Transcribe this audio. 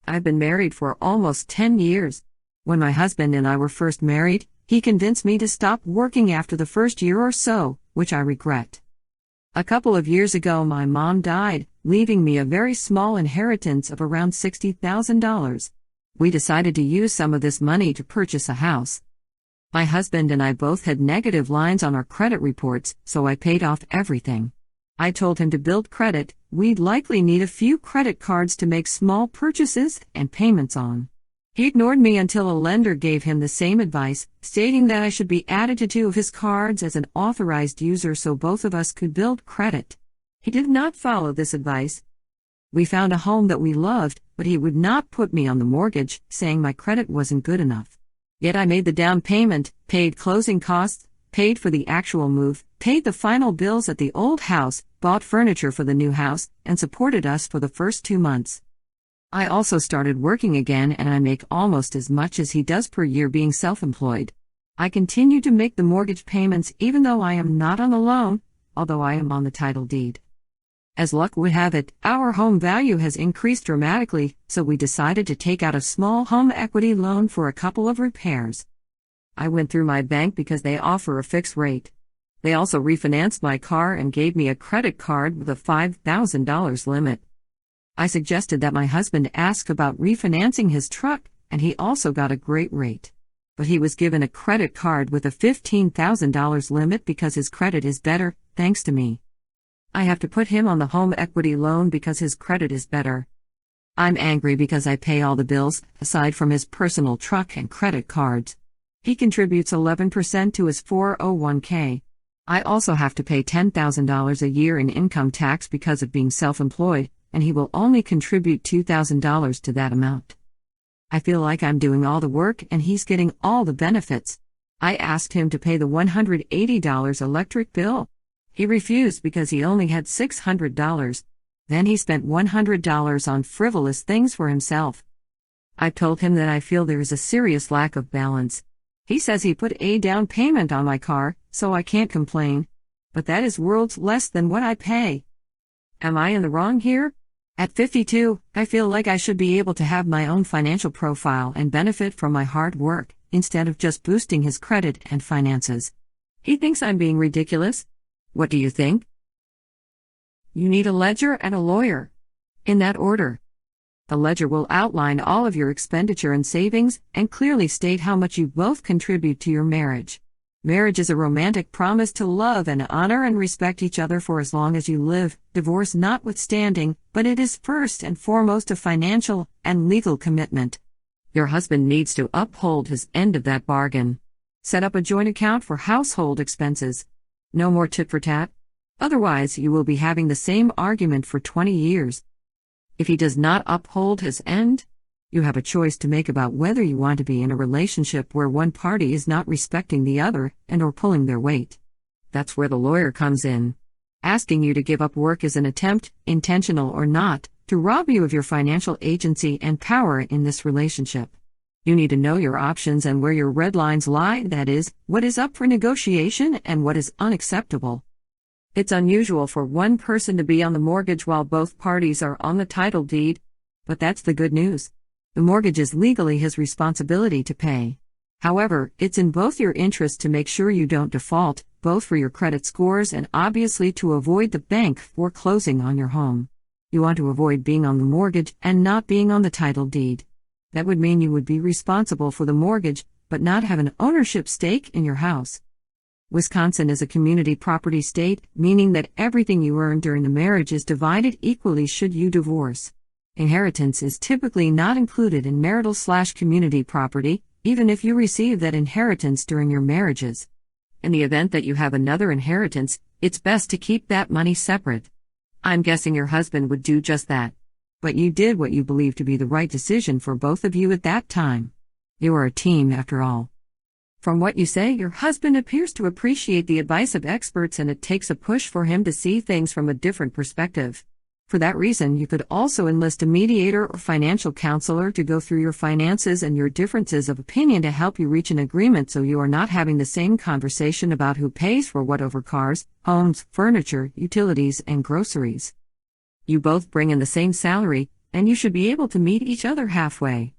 I've been married for almost 10 years. When my husband and I were first married, he convinced me to stop working after the first year or so, which I regret. A couple of years ago, my mom died, leaving me a very small inheritance of around $60,000. We decided to use some of this money to purchase a house. My husband and I both had negative lines on our credit reports, so I paid off everything. I told him to build credit. We'd likely need a few credit cards to make small purchases and payments on. He ignored me until a lender gave him the same advice, stating that I should be added to 2 of his cards as an authorized user so both of us could build credit. He did not follow this advice. We found a home that we loved, but he would not put me on the mortgage, saying my credit wasn't good enough. Yet I made the down payment, paid closing costs, paid for the actual move, paid the final bills at the old house, bought furniture for the new house, and supported us for the first 2 months. I also started working again, and I make almost as much as he does per year being self-employed. I continue to make the mortgage payments even though I am not on the loan, although I am on the title deed. As luck would have it, our home value has increased dramatically, so we decided to take out a small home equity loan for a couple of repairs. I went through my bank because they offer a fixed rate. They also refinanced my car and gave me a credit card with a $5,000 limit. I suggested that my husband ask about refinancing his truck, and he also got a great rate. But he was given a credit card with a $15,000 limit because his credit is better, thanks to me. I have to put him on the home equity loan because his credit is better. I'm angry because I pay all the bills, aside from his personal truck and credit cards. He contributes 11% to his 401k. I also have to pay $10,000 a year in income tax because of being self-employed, and he will only contribute $2,000 to that amount. I feel like I'm doing all the work and he's getting all the benefits. I asked him to pay the $180 electric bill. He refused because he only had $600. Then he spent $100 on frivolous things for himself. I told him that I feel there is a serious lack of balance. He says he put a down payment on my car, so I can't complain. But that is worlds less than what I pay. Am I in the wrong here? At 52, I feel like I should be able to have my own financial profile and benefit from my hard work, instead of just boosting his credit and finances. He thinks I'm being ridiculous. What do you think? You need a ledger and a lawyer. In that order. The ledger will outline all of your expenditure and savings, and clearly state how much you both contribute to your marriage. Marriage is a romantic promise to love and honor and respect each other for as long as you live, divorce notwithstanding, but it is first and foremost a financial and legal commitment. Your husband needs to uphold his end of that bargain. Set up a joint account for household expenses. No more tit for tat. Otherwise, you will be having the same argument for 20 years. If he does not uphold his end, you have a choice to make about whether you want to be in a relationship where one party is not respecting the other and/or pulling their weight. That's where the lawyer comes in. Asking you to give up work is an attempt, intentional or not, to rob you of your financial agency and power in this relationship. You need to know your options and where your red lines lie, that is, what is up for negotiation and what is unacceptable. It's unusual for one person to be on the mortgage while both parties are on the title deed, but that's the good news. The mortgage is legally his responsibility to pay. However, it's in both your interests to make sure you don't default, both for your credit scores and obviously to avoid the bank foreclosing on your home. You want to avoid being on the mortgage and not being on the title deed. That would mean you would be responsible for the mortgage, but not have an ownership stake in your house. Wisconsin is a community property state, meaning that everything you earn during the marriage is divided equally should you divorce. Inheritance is typically not included in marital/community property, even if you receive that inheritance during your marriages. In the event that you have another inheritance, it's best to keep that money separate. I'm guessing your husband would do just that. But you did what you believe to be the right decision for both of you at that time. You are a team after all. From what you say, your husband appears to appreciate the advice of experts, and it takes a push for him to see things from a different perspective. For that reason, you could also enlist a mediator or financial counselor to go through your finances and your differences of opinion to help you reach an agreement so you are not having the same conversation about who pays for what over cars, homes, furniture, utilities, and groceries. You both bring in the same salary, and you should be able to meet each other halfway.